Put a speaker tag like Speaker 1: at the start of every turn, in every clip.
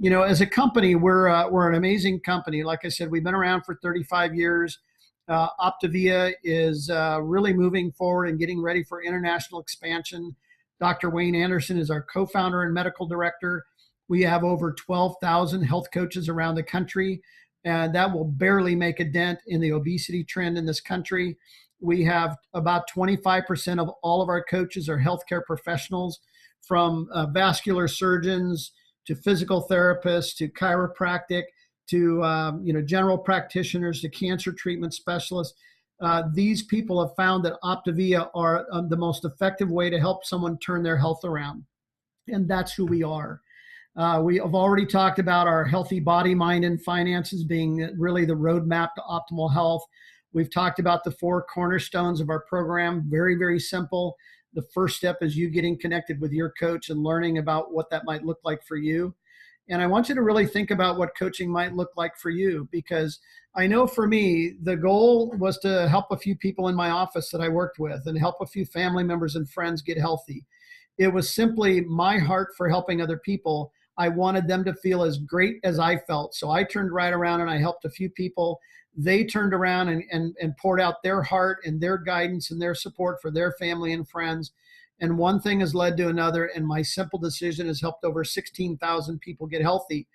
Speaker 1: as a company, we're an amazing company. Like I said, we've been around for 35 years. Optavia is really moving forward and getting ready for international expansion. Dr. Wayne Anderson is our co-founder and medical director. We have over 12,000 health coaches around the country, and that will barely make a dent in the obesity trend in this country. We have about 25% of all of our coaches are healthcare professionals, from vascular surgeons to physical therapists to chiropractic to general practitioners to cancer treatment specialists. These people have found that Optavia are the most effective way to help someone turn their health around, and that's who we are. We have already talked about our healthy body, mind, and finances being really the roadmap to optimal health. We've talked about the 4 cornerstones of our program. Very, very simple. The first step is you getting connected with your coach and learning about what that might look like for you. And I want you to really think about what coaching might look like for you, because I know for me, the goal was to help a few people in my office that I worked with and help a few family members and friends get healthy. It was simply my heart for helping other people. I wanted them to feel as great as I felt. So I turned right around and I helped a few people. They turned around and poured out their heart and their guidance and their support for their family and friends. And one thing has led to another, and my simple decision has helped over 16,000 people get healthy.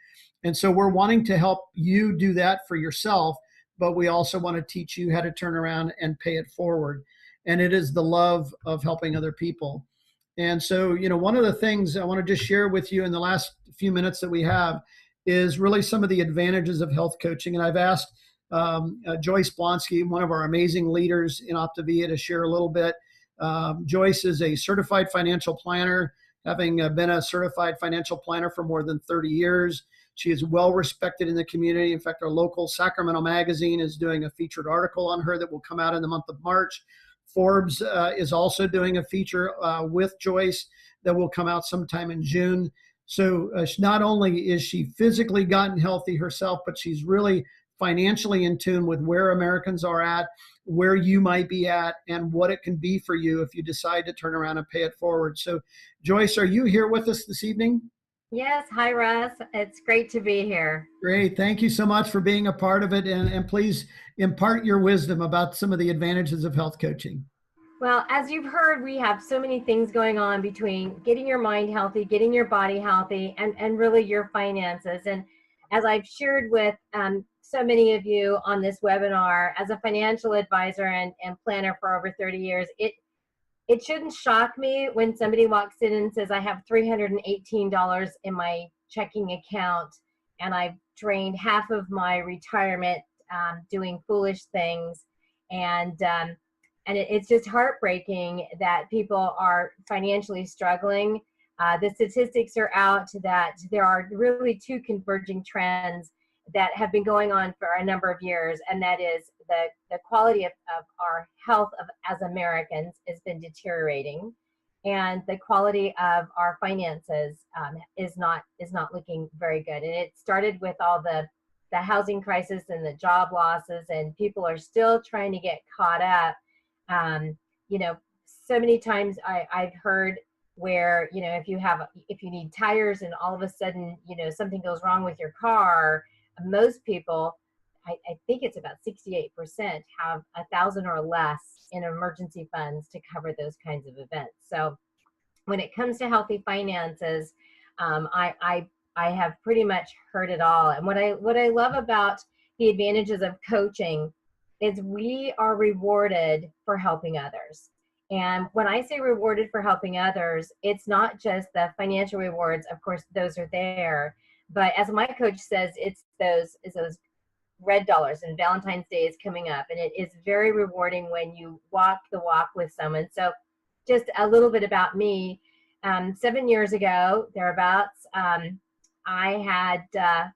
Speaker 1: And so we're wanting to help you do that for yourself, but we also want to teach you how to turn around and pay it forward. And it is the love of helping other people. And so, one of the things I want to just share with you in the last few minutes that we have is really some of the advantages of health coaching. And I've asked Joyce Blonskij, one of our amazing leaders in Optavia, to share a little bit. Joyce is a certified financial planner, having been a certified financial planner for more than 30 years. She is well respected in the community. In fact, our local Sacramento magazine is doing a featured article on her that will come out in the month of March. Forbes is also doing a feature with Joyce that will come out sometime in June. So not only is she physically gotten healthy herself, but she's really financially in tune with where Americans are at, where you might be at, and what it can be for you if you decide to turn around and pay it forward. So Joyce, are you here with us this evening?
Speaker 2: Yes. Hi, Russ. It's great to be here.
Speaker 1: Great. Thank you so much for being a part of it. And please impart your wisdom about some of the advantages of health coaching.
Speaker 2: Well, as you've heard, we have so many things going on between getting your mind healthy, getting your body healthy, and really your finances. And as I've shared with so many of you on this webinar, as a financial advisor and planner for over 30 years, it shouldn't shock me when somebody walks in and says, I have $318 in my checking account and I've drained half of my retirement doing foolish things. And it's just heartbreaking that people are financially struggling. The statistics are out that there are really 2 converging trends that have been going on for a number of years, and that is the quality of our health as Americans has been deteriorating, and the quality of our finances is not looking very good. And it started with all the housing crisis and the job losses, and people are still trying to get caught up. So many times I've heard where, if you need tires and all of a sudden, something goes wrong with your car, most people, I think it's about 68%, have $1,000 or less in emergency funds to cover those kinds of events. So when it comes to healthy finances, I have pretty much heard it all. And what I love about the advantages of coaching is we are rewarded for helping others. And when I say rewarded for helping others, it's not just the financial rewards. Of course, those are there. But as my coach says, it's those red dollars, and Valentine's Day is coming up. And it is very rewarding when you walk the walk with someone. So just a little bit about me. 7 years ago, thereabouts, I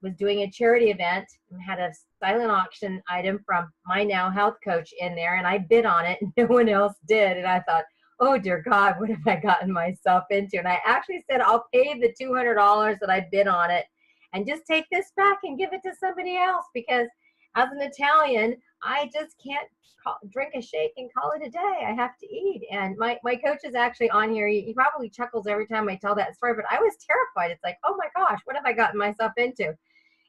Speaker 2: was doing a charity event and had a silent auction item from my now health coach in there, and I bid on it and no one else did. And I thought, oh dear God, what have I gotten myself into? And I actually said, I'll pay the $200 that I bid on it and just take this back and give it to somebody else, because as an Italian, I just can't drink a shake and call it a day. I have to eat. And my coach is actually on here. He probably chuckles every time I tell that story, but I was terrified. It's like, oh my gosh, what have I gotten myself into?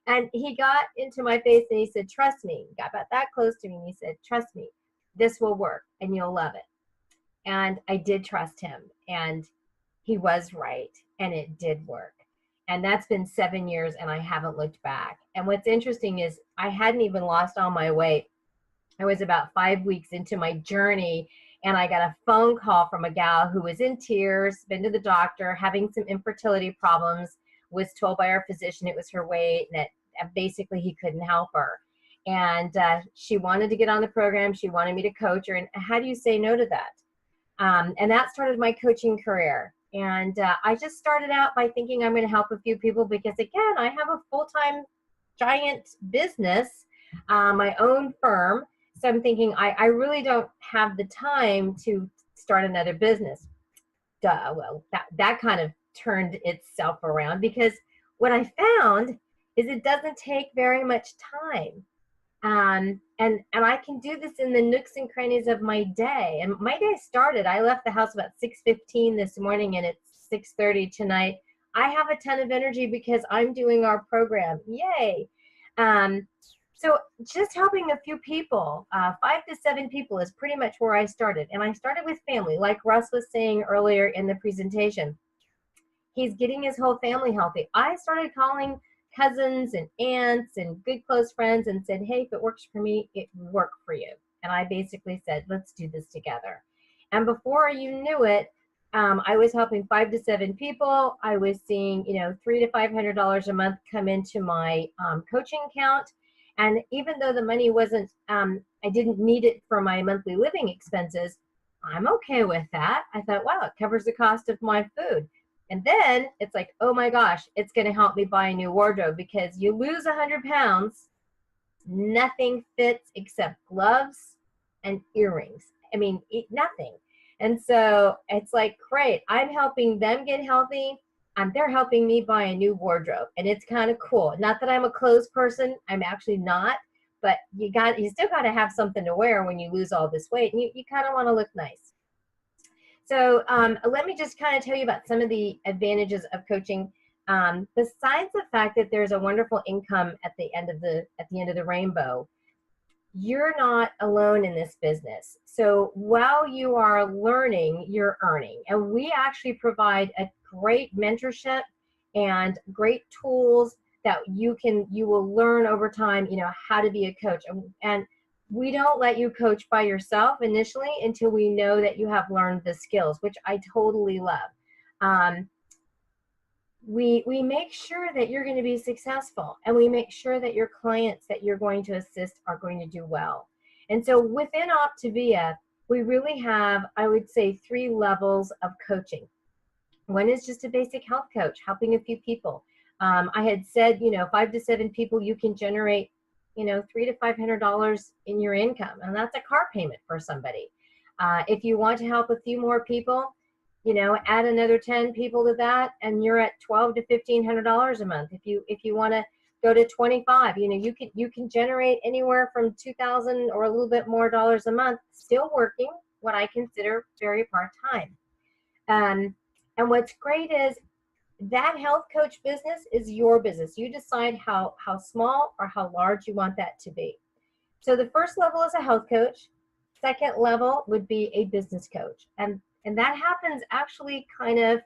Speaker 2: And he got into my face and he said, trust me. He got about that close to me and he said, trust me, this will work and you'll love it. And I did trust him, and he was right, and it did work. And that's been 7 years, and I haven't looked back. And what's interesting is I hadn't even lost all my weight. I was about 5 weeks into my journey, and I got a phone call from a gal who was in tears, been to the doctor, having some infertility problems, was told by her physician it was her weight, and that basically he couldn't help her. And she wanted to get on the program. She wanted me to coach her. And how do you say no to that? And that started my coaching career. And I just started out by thinking I'm going to help a few people because, again, I have a full-time giant business, my own firm. So I'm thinking I really don't have the time to start another business. Duh. Well, that kind of turned itself around because what I found is it doesn't take very much time. And I can do this in the nooks and crannies of my day. And my day started, I left the house about 6:15 this morning and it's 6:30 tonight. I have a ton of energy because I'm doing our program. Yay. So just helping a few people, 5 to 7 people is pretty much where I started. And I started with family, like Russ was saying earlier in the presentation. He's getting his whole family healthy. I started calling cousins and aunts and good close friends and said, hey, if it works for me, it will work for you. And I basically said, let's do this together. And before you knew it, I was helping 5 to 7 people. I was seeing, $300 to $500 a month come into my coaching account. And even though the money wasn't, I didn't need it for my monthly living expenses, I'm okay with that. I thought, wow, it covers the cost of my food. And then it's like, oh my gosh, it's going to help me buy a new wardrobe because you lose 100 pounds, nothing fits except gloves and earrings. I mean, nothing. And so it's like, great, I'm helping them get healthy. They're helping me buy a new wardrobe. And it's kind of cool. Not that I'm a clothes person. I'm actually not. But you still got to have something to wear when you lose all this weight. And you kind of want to look nice. So let me just kind of tell you about some of the advantages of coaching. Besides the fact that there's a wonderful income at the end of the rainbow, you're not alone in this business. So while you are learning, you're earning. And we actually provide a great mentorship and great tools that you will learn over time, how to be a coach. And we don't let you coach by yourself initially until we know that you have learned the skills, which I totally love. We make sure that you're going to be successful, and we make sure that your clients that you're going to assist are going to do well. And so within Optavia, we really have, I would say, 3 levels of coaching. One is just a basic health coach, helping a few people. I had said, 5 to 7 people, you can generate $300 to $500 in your income, and that's a car payment for somebody. If you want to help a few more people, add another 10 people to that, and you're at $1,200 to $1,500 a month. If you want to go to 25, you can generate anywhere from $2,000 or a little bit more dollars a month, still working what I consider very part-time. And what's great is that health coach business is your business. You decide how small or how large you want that to be. So the first level is a health coach. Second level would be a business coach. And that happens actually kind of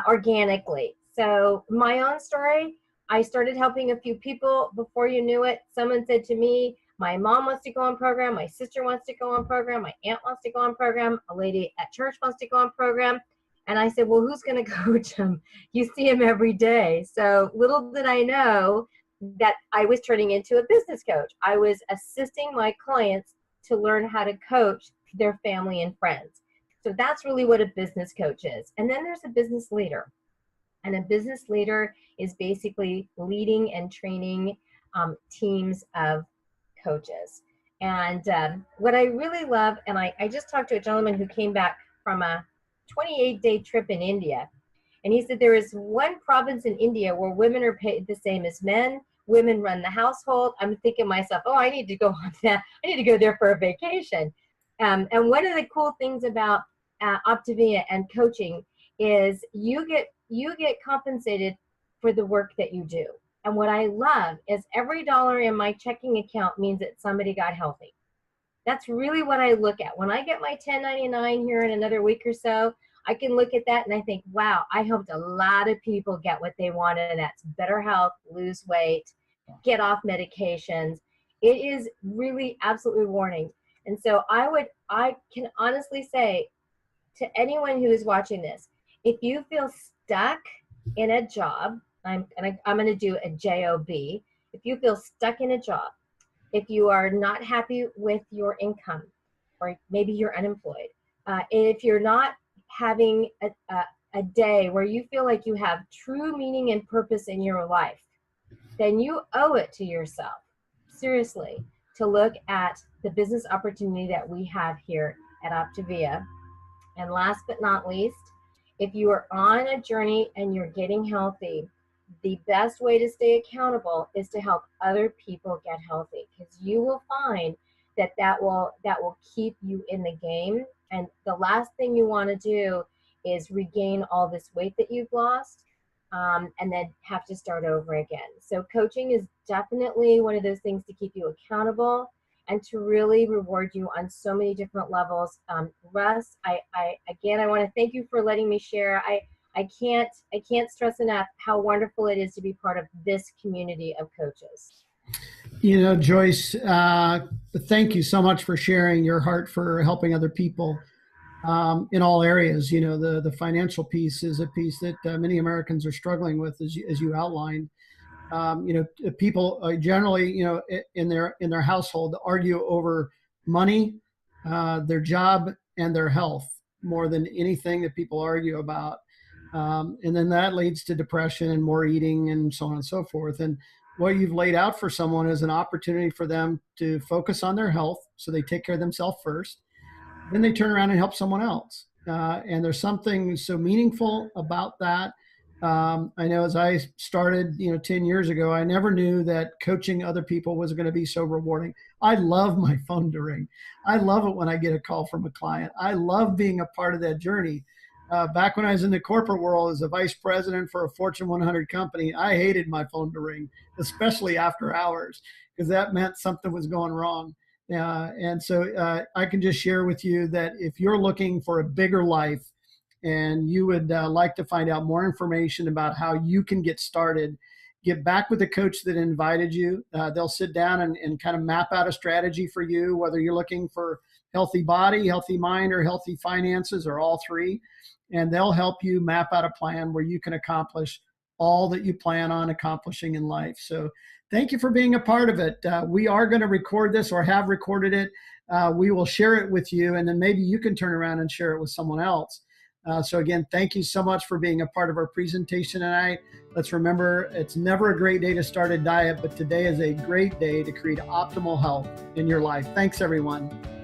Speaker 2: organically. So my own story, I started helping a few people. Before you knew it, someone said to me, my mom wants to go on program, my sister wants to go on program, my aunt wants to go on program, a lady at church wants to go on program. And I said, well, who's going to coach him? You see him every day. So little did I know that I was turning into a business coach. I was assisting my clients to learn how to coach their family and friends. So that's really what a business coach is. And then there's a business leader. And a business leader is basically leading and training teams of coaches. And what I really love, and I just talked to a gentleman who came back from a 28-day trip in India. And he said there is one province in India where women are paid the same as men, women run the household. I'm thinking to myself, oh, I need to go on that. I need to go there for a vacation. And one of the cool things about Optavia and coaching is you get compensated for the work that you do. And what I love is every dollar in my checking account means that somebody got healthy. That's really what I look at. When I get my 1099 here in another week or so, I can look at that and I think, wow, I helped a lot of people get what they wanted, and that's better health, lose weight, get off medications. It is really absolutely rewarding. And so I can honestly say to anyone who is watching this, if you feel stuck in a job, I'm going to do a job. If you feel stuck in a job, if you are not happy with your income, or maybe you're unemployed, if you're not having a day where you feel like you have true meaning and purpose in your life, then you owe it to yourself, seriously, to look at the business opportunity that we have here at Optavia. And last but not least, if you are on a journey and you're getting healthy, the best way to stay accountable is to help other people get healthy, because you will find that that will keep you in the game. And the last thing you want to do is regain all this weight that you've lost, and then have to start over again. So coaching is definitely one of those things to keep you accountable and to really reward you on so many different levels. Russ, I want to thank you for letting me share. I can't stress enough how wonderful it is to be part of this community of coaches.
Speaker 1: You know, Joyce, thank you so much for sharing your heart for helping other people in all areas. You know, the financial piece is a piece that many Americans are struggling with, as you outlined. You know, people generally, you know, in their household argue over money, their job, and their health more than anything that people argue about. And then that leads to depression and more eating and so on and so forth. And what you've laid out for someone is an opportunity for them to focus on their health, so they take care of themselves first. Then they turn around and help someone else. And there's something so meaningful about that. I know as I started, 10 years ago, I never knew that coaching other people was going to be so rewarding. I love my phone to ring. I love it when I get a call from a client. I love being a part of that journey. Back when I was in the corporate world as a vice president for a Fortune 100 company, I hated my phone to ring, especially after hours, because that meant something was going wrong. And so I can just share with you that if you're looking for a bigger life and you would like to find out more information about how you can get started, get back with the coach that invited you. They'll sit down and kind of map out a strategy for you, whether you're looking for healthy body, healthy mind, or healthy finances, or all three. And they'll help you map out a plan where you can accomplish all that you plan on accomplishing in life. So thank you for being a part of it. We are going to record this, or have recorded it. We will share it with you, and then maybe you can turn around and share it with someone else. So again, thank you so much for being a part of our presentation tonight. Let's remember, it's never a great day to start a diet, but today is a great day to create optimal health in your life. Thanks, everyone.